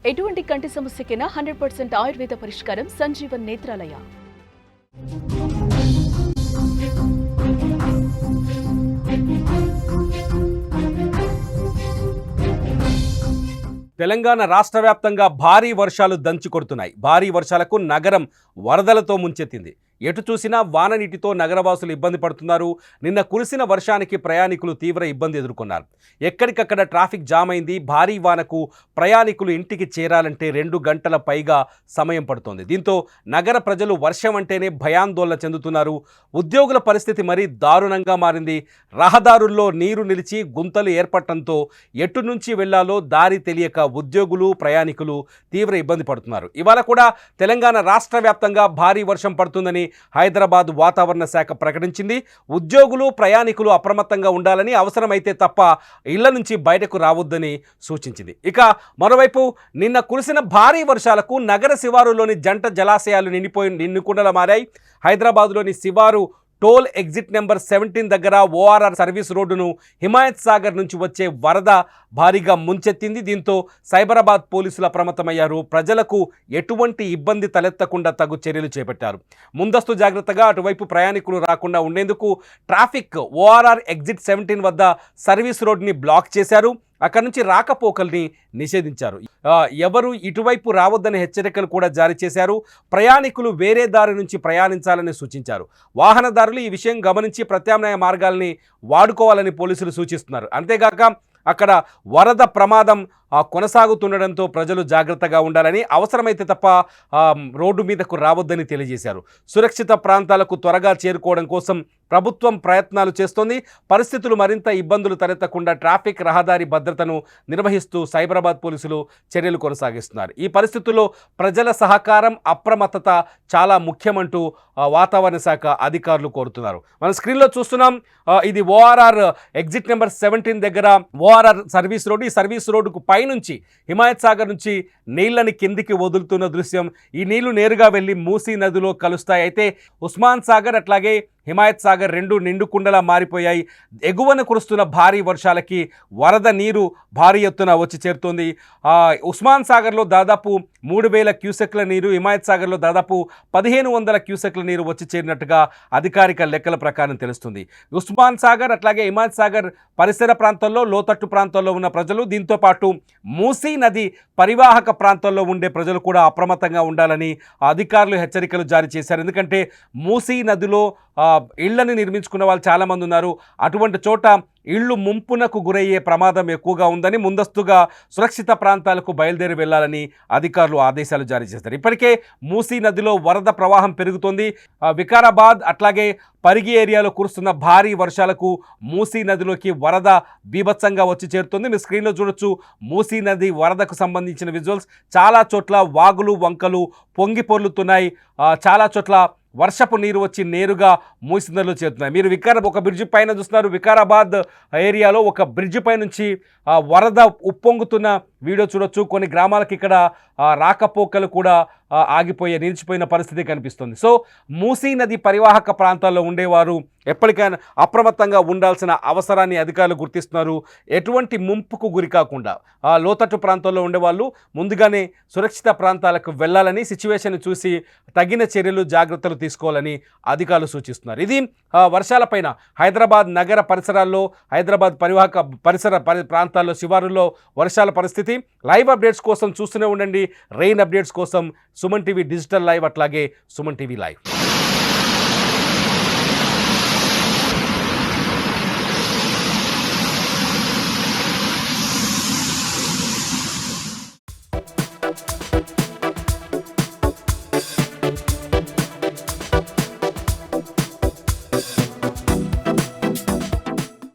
ఎటువంటి కంటి సమస్యకైనా 100% ఆయుర్వేద పరిష్కారం సంజీవన్ నేత్రాలయ. తెలంగాణ రాష్ట్ర వ్యాప్తంగా భారీ వర్షాలు దంచి కొడుతున్నాయి. భారీ వర్షాలకు నగరం వరదలతో ముంచెత్తింది. ఎటు చూసినా వాన నీటితో నగరవాసులు ఇబ్బంది పడుతున్నారు. నిన్న కురిసిన వర్షానికి ప్రయాణికులు తీవ్ర ఇబ్బంది ఎదుర్కొన్నారు. ఎక్కడికక్కడ ట్రాఫిక్ జామ్ అయింది. భారీ వానకు ప్రయాణికులు ఇంటికి చేరాలంటే 2 గంటల పైగా సమయం పడుతోంది. దీంతో నగర ప్రజలు వర్షం అంటేనే భయాందోళన చెందుతున్నారు. ఉద్యోగుల పరిస్థితి మరీ దారుణంగా మారింది. రహదారుల్లో నీరు నిలిచి గుంతలు ఏర్పడటంతో ఎటు నుంచి వెళ్లాలో దారి తెలియక ఉద్యోగులు ప్రయాణికులు తీవ్ర ఇబ్బంది పడుతున్నారు. ఇవాళ కూడా తెలంగాణ రాష్ట్ర వ్యాప్తంగా భారీ వర్షం పడుతుందని హైదరాబాద్ వాతావరణ శాఖ ప్రకటించింది. ఉద్యోగులు ప్రయాణికులు అప్రమత్తంగా ఉండాలని, అవసరమైతే తప్ప ఇళ్ల నుంచి బయటకు రావద్దని సూచించింది. ఇక మరోవైపు నిన్న కురిసిన భారీ వర్షాలకు నగర శివారులోని జంట జలాశయాలు నిండుకుండలా మారాయి. హైదరాబాద్లోని శివారు టోల్ ఎగ్జిట్ నెంబర్ 17 దగ్గర ఓఆర్ఆర్ సర్వీస్ రోడ్డును హిమాయత్ సాగర్ నుంచి వచ్చే వరద భారీగా ముంచెత్తింది. దీంతో సైబరాబాద్ పోలీసులు అప్రమత్తమయ్యారు. ప్రజలకు ఎటువంటి ఇబ్బంది తలెత్తకుండా తగు చర్యలు చేపట్టారు. ముందస్తు జాగ్రత్తగా అటువైపు ప్రయాణికులు రాకుండా ఉండేందుకు ట్రాఫిక్ ఓఆర్ఆర్ ఎగ్జిట్ 17 వద్ద సర్వీస్ రోడ్డుని బ్లాక్ చేశారు. అక్కడి నుంచి రాకపోకల్ని నిషేధించారు. ఎవరు ఇటువైపు రావద్దనే హెచ్చరికలు కూడా జారీ చేశారు. ప్రయాణికులు వేరే దారి నుంచి ప్రయాణించాలని సూచించారు. వాహనదారులు ఈ విషయం గమనించి ప్రత్యామ్నాయ మార్గాల్ని వాడుకోవాలని పోలీసులు సూచిస్తున్నారు. అంతేగాక అక్కడ వరద ప్రమాదం కొనసాగుతుండడంతో ప్రజలు జాగ్రత్తగా ఉండాలని, అవసరమైతే తప్ప రోడ్డు మీదకు రావద్దని తెలియజేశారు. సురక్షిత ప్రాంతాలకు త్వరగా చేరుకోవడం కోసం ప్రభుత్వం ప్రయత్నాలు చేస్తోంది. పరిస్థితులు మరింత ఇబ్బందులు తలెత్తకుండా ట్రాఫిక్ రహదారి భద్రతను నిర్వహిస్తూ సైబరాబాద్ పోలీసులు చర్యలు కొనసాగిస్తున్నారు. ఈ పరిస్థితుల్లో ప్రజల సహకారం, అప్రమత్తత చాలా ముఖ్యమంటూ వాతావరణ శాఖ అధికారులు కోరుతున్నారు. మనం స్క్రీన్లో చూస్తున్నాం. ఇది ఓఆర్ఆర్ ఎగ్జిట్ నెంబర్ 17 దగ్గర ఓఆర్ఆర్ సర్వీస్ రోడ్డు. ఈ సర్వీస్ రోడ్డుకు నుంచి హిమాయత్ సాగర్ నుంచి నీళ్లని కిందికి వదులుతున్న దృశ్యం. ఈ నీళ్లు నేరుగా వెళ్లి మూసీ నదిలో కలుస్తాయి. అయితే ఉస్మాన్ సాగర్ అట్లాగే హిమాయత్ సాగర్ 2 నిండుకుండలా మారిపోయాయి. ఎగువన కురుస్తున్న భారీ వర్షాలకి వరద నీరు భారీ ఎత్తున వచ్చి చేరుతోంది. ఉస్మాన్ సాగర్లో దాదాపు 3000 క్యూసెక్ల నీరు, హిమాయత్ సాగర్లో దాదాపు 1500 క్యూసెక్ల నీరు వచ్చి చేరినట్టుగా అధికారిక లెక్కల ప్రకారం తెలుస్తుంది. ఉస్మాన్ సాగర్ అట్లాగే హిమాయత్ సాగర్ పరిసర ప్రాంతాల్లో, లోతట్టు ప్రాంతాల్లో ఉన్న ప్రజలు, దీంతో పాటు మూసీ నది పరివాహక ప్రాంతాల్లో ఉండే ప్రజలు కూడా అప్రమత్తంగా ఉండాలని అధికారులు హెచ్చరికలు జారీ చేశారు. ఎందుకంటే మూసీ నదిలో ఇళ్లను నిర్మించుకున్న వాళ్ళు చాలామంది ఉన్నారు. అటువంటి చోట ఇళ్లు ముంపునకు గురయ్యే ప్రమాదం ఎక్కువగా ఉందని ముందస్తుగా సురక్షిత ప్రాంతాలకు బయలుదేరి వెళ్లాలని అధికారులు ఆదేశాలు జారీ చేశారు. ఇప్పటికే మూసీ నదిలో వరద ప్రవాహం పెరుగుతోంది. వికారాబాద్ అట్లాగే పరిగి ఏరియాలో కురుస్తున్న భారీ వర్షాలకు మూసీ నదిలోకి వరద బీభత్సంగా వచ్చి చేరుతుంది. మీ స్క్రీన్లో చూడొచ్చు మూసీ నది వరదకు సంబంధించిన విజువల్స్. చాలా చోట్ల వాగులు వంకలు పొంగి పొర్లుతున్నాయి. చాలా చోట్ల వర్షపు నీరు వచ్చి నేరుగా మూసీ నదిలో చేరుతున్నాయి. మీరు ఒక బ్రిడ్జి పైన చూస్తున్నారు. వికారాబాద్ ఏరియాలో ఒక బ్రిడ్జి పై నుంచి వరద ఉప్పొంగుతున్న వీడియో చూడొచ్చు. కొన్ని గ్రామాలకు ఇక్కడ రాకపోకలు కూడా నిలిచిపోయిన పరిస్థితి కనిపిస్తుంది. సో మూసీ నది పరివాహక ప్రాంతాల్లో ఉండేవారు ఎప్పటికైనా అప్రమత్తంగా ఉండాల్సిన అవసరాన్ని అధికారులు గుర్తిస్తున్నారు. ఎటువంటి ముంపుకు గురి కాకుండా లోతట్టు ప్రాంతాల్లో ఉండేవాళ్ళు ముందుగానే సురక్షిత ప్రాంతాలకు వెళ్ళాలని, సిచ్యువేషన్ చూసి తగిన చర్యలు, జాగ్రత్తలు తీసుకోవాలని అధికారులు సూచిస్తున్నారు. ఇది వర్షాలపైన హైదరాబాద్ నగర పరిసరాల్లో, హైదరాబాద్ పరిసర ప్రాంతాల్లో, శివారుల్లో వర్షాల పరిస్థితి. లైవ్ అప్డేట్స్ కోసం చూస్తూనే ఉండండి. రెయిన్ అప్డేట్స్ కోసం సుమన్ టీవీ డిజిటల్ లైవ్ అట్లాగే సుమన్ టీవీ లైవ్.